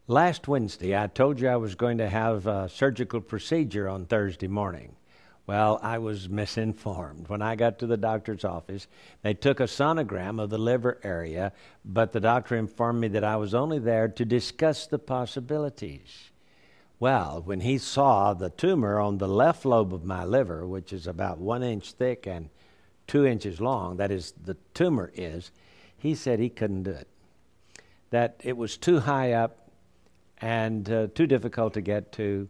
Last Wednesday, I told you I was going to have a surgical procedure on Thursday morning. Well, I was misinformed. When I got to the doctor's office, they took a sonogram of the liver area, but the doctor informed me that I was only there to discuss the possibilities. Well, when he saw the tumor on the left lobe of my liver, which is about 1 inch thick and 2 inches long, that is, the tumor is, he said he couldn't do it. That it was too high up and too difficult to get to.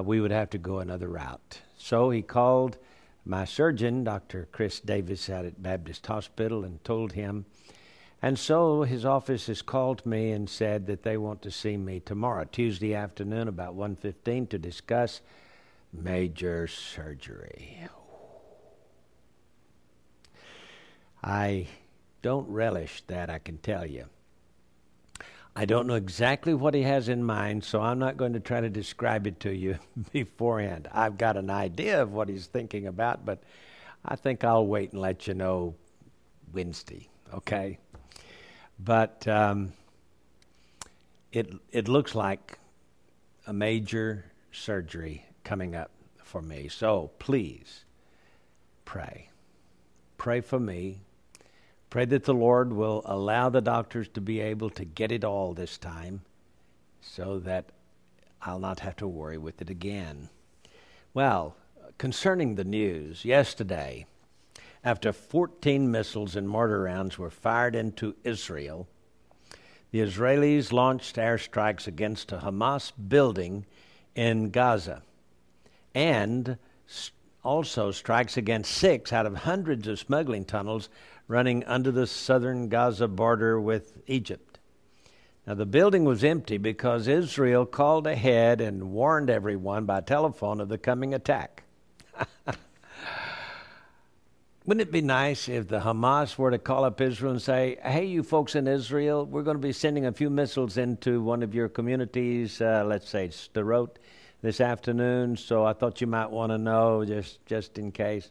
We would have to go another route. So he called my surgeon, Dr. Chris Davis, out at Baptist Hospital, and told him. And so his office has called me and said that they want to see me tomorrow, Tuesday afternoon, about 1:15, to discuss major surgery. I don't relish that, I can tell you. I don't know exactly what he has in mind, so I'm not going to try to describe it to you beforehand. I've got an idea of what he's thinking about, but I think I'll wait and let you know Wednesday, okay? But it looks like a major surgery coming up for me. So please pray. Pray for me. Pray that the Lord will allow the doctors to be able to get it all this time so that I'll not have to worry with it again. Well, concerning the news, yesterday, after 14 missiles and mortar rounds were fired into Israel, the Israelis launched airstrikes against a Hamas building in Gaza and also strikes against 6 out of hundreds of smuggling tunnels running under the southern Gaza border with Egypt. Now, the building was empty because Israel called ahead and warned everyone by telephone of the coming attack. Wouldn't it be nice if the Hamas were to call up Israel and say, hey, you folks in Israel, we're going to be sending a few missiles into one of your communities, let's say Sderot, this afternoon, so I thought you might want to know just in case.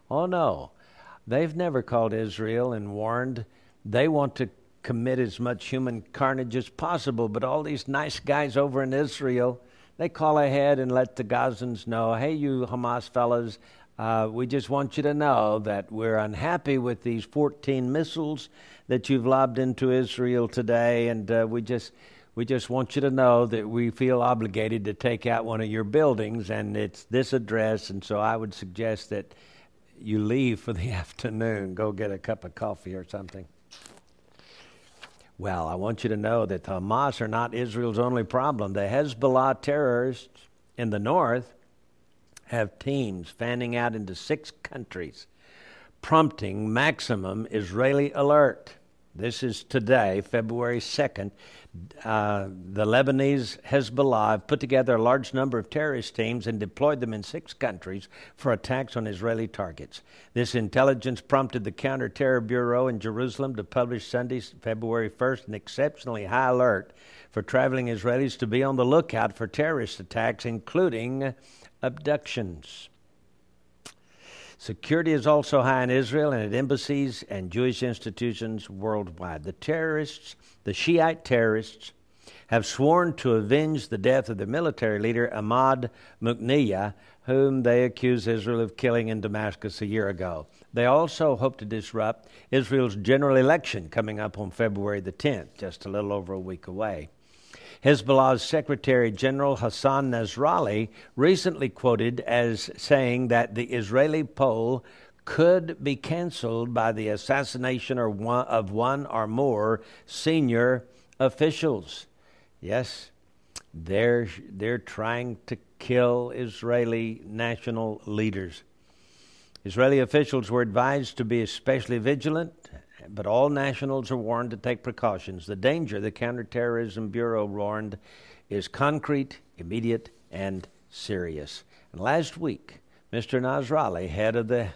Oh, no. They've never called Israel and warned. They want to commit as much human carnage as possible, but all these nice guys over in Israel, they call ahead and let the Gazans know, hey, you Hamas fellas, we just want you to know that we're unhappy with these 14 missiles that you've lobbed into Israel today, and we just want you to know that we feel obligated to take out one of your buildings, and it's this address, and so I would suggest that you leave for the afternoon, go get a cup of coffee or something. Well, I want you to know that the Hamas are not Israel's only problem. The Hezbollah terrorists in the north have teams fanning out into 6 countries, prompting maximum Israeli alert. This is today, February 2nd. The Lebanese Hezbollah have put together a large number of terrorist teams and deployed them in 6 countries for attacks on Israeli targets. This intelligence prompted the Counter-Terror Bureau in Jerusalem to publish Sunday, February 1st, an exceptionally high alert for traveling Israelis to be on the lookout for terrorist attacks, including abductions. Security is also high in Israel and at embassies and Jewish institutions worldwide. The Shiite terrorists, have sworn to avenge the death of the military leader Ahmad Muqniyah, whom they accuse Israel of killing in Damascus a year ago. They also hope to disrupt Israel's general election coming up on February the 10th, just a little over a week away. Hezbollah's Secretary General Hassan Nasrallah recently quoted as saying that the Israeli poll could be canceled by the assassination of one or more senior officials. Yes, they're trying to kill Israeli national leaders. Israeli officials were advised to be especially vigilant, but all nationals are warned to take precautions. The danger, the Counterterrorism Bureau warned, is concrete, immediate, and serious. And last week, Mr. Nasrallah, head of the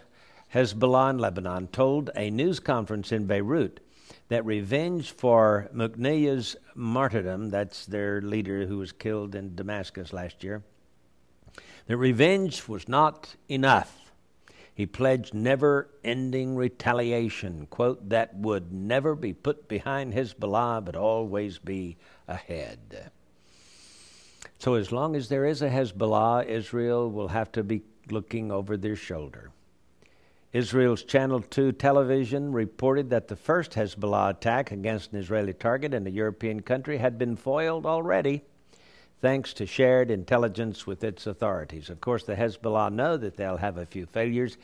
Hezbollah in Lebanon, told a news conference in Beirut that revenge for Muqniyah's martyrdom, that's their leader who was killed in Damascus last year, that revenge was not enough. He pledged never-ending retaliation, quote, that would never be put behind Hezbollah but always be ahead. So as long as there is a Hezbollah, Israel will have to be looking over their shoulder. Israel's Channel 2 television reported that the first Hezbollah attack against an Israeli target in a European country had been foiled already, thanks to shared intelligence with its authorities. Of course, the Hezbollah know that they'll have a few failures.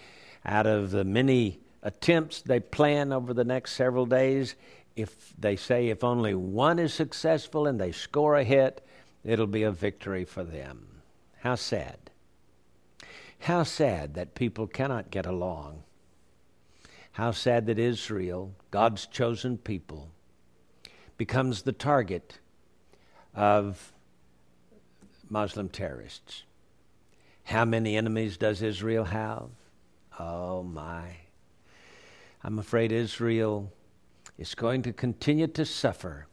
Out of the many attempts they plan over the next several days, if they say if only one is successful and they score a hit, it'll be a victory for them. How sad. How sad that people cannot get along. How sad that Israel, God's chosen people, becomes the target of Muslim terrorists. How many enemies does Israel have? Oh my. I'm afraid Israel is going to continue to suffer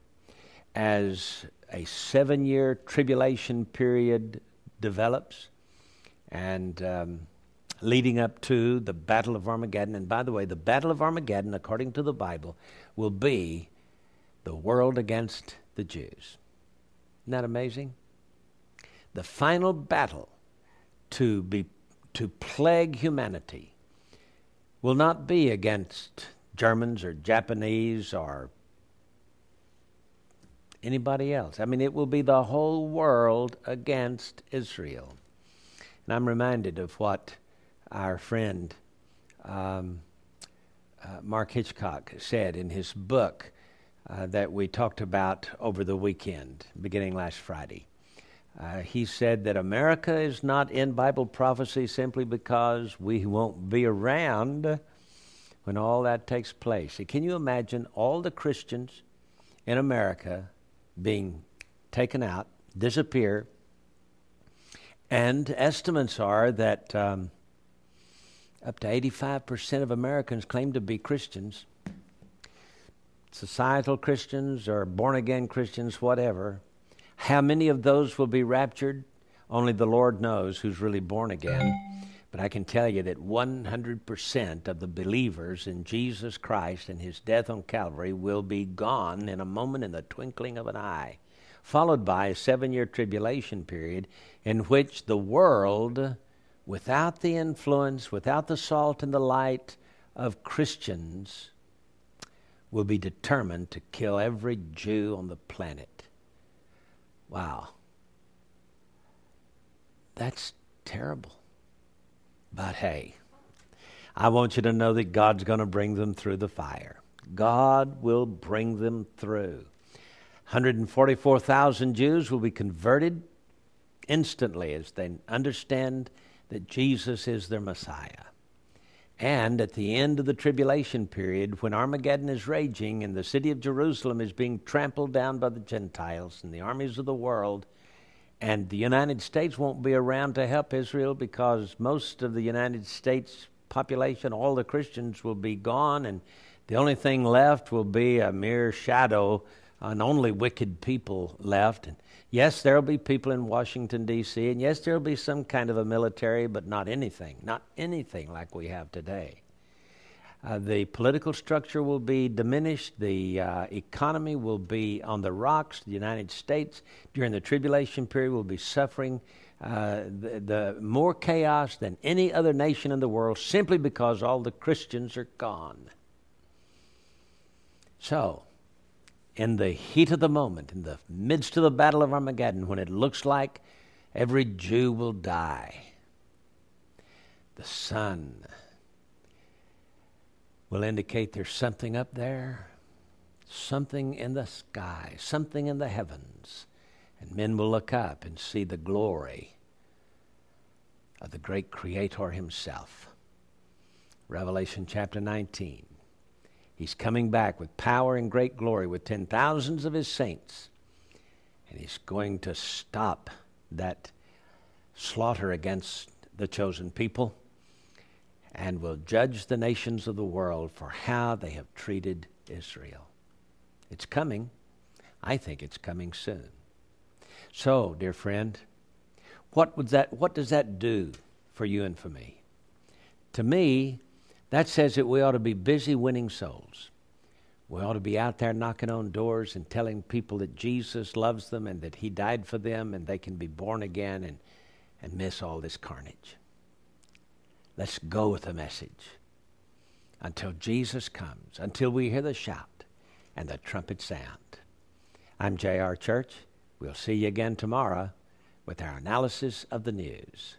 as a 7-year tribulation period develops and leading up to the Battle of Armageddon. And by the way, the Battle of Armageddon, according to the Bible, will be the world against the Jews. Isn't that amazing? The final battle to plague humanity will not be against Germans or Japanese or anybody else. I mean, it will be the whole world against Israel. And I'm reminded of what our friend Mark Hitchcock said in his book that we talked about over the weekend, beginning last Friday. He said that America is not in Bible prophecy simply because we won't be around when all that takes place. Can you imagine all the Christians in America being taken out, disappear, and estimates are that up to 85% of Americans claim to be Christians, societal Christians or born-again Christians, whatever. How many of those will be raptured? Only the Lord knows who's really born again. But I can tell you that 100% of the believers in Jesus Christ and His death on Calvary will be gone in a moment, in the twinkling of an eye, followed by a 7-year tribulation period in which the world, without the influence, without the salt and the light of Christians, will be determined to kill every Jew on the planet. Wow. That's terrible. But hey, I want you to know that God's going to bring them through the fire. God will bring them through. 144,000 Jews will be converted instantly as they understand that Jesus is their Messiah. And at the end of the tribulation period, when Armageddon is raging and the city of Jerusalem is being trampled down by the Gentiles and the armies of the world, and the United States won't be around to help Israel because most of the United States population, all the Christians will be gone, and the only thing left will be a mere shadow and only wicked people left. And yes, there will be people in Washington, D.C., and yes, there will be some kind of a military, but not anything like we have today. The political structure will be diminished. The economy will be on the rocks. The United States, during the tribulation period, will be suffering the more chaos than any other nation in the world simply because all the Christians are gone. So, in the heat of the moment, in the midst of the Battle of Armageddon, when it looks like every Jew will die, the sun will indicate there's something up there, something in the sky, something in the heavens, and men will look up and see the glory of the great Creator Himself. Revelation chapter 19. He's coming back with power and great glory with 10,000s of His saints, and He's going to stop that slaughter against the chosen people and will judge the nations of the world for how they have treated Israel. It's coming. I think it's coming soon. So, dear friend, what does that do for you and for me? To me, that says that we ought to be busy winning souls. We ought to be out there knocking on doors and telling people that Jesus loves them and that he died for them and they can be born again and miss all this carnage. Let's go with the message until Jesus comes, until we hear the shout and the trumpet sound. I'm J.R. Church. We'll see you again tomorrow with our analysis of the news.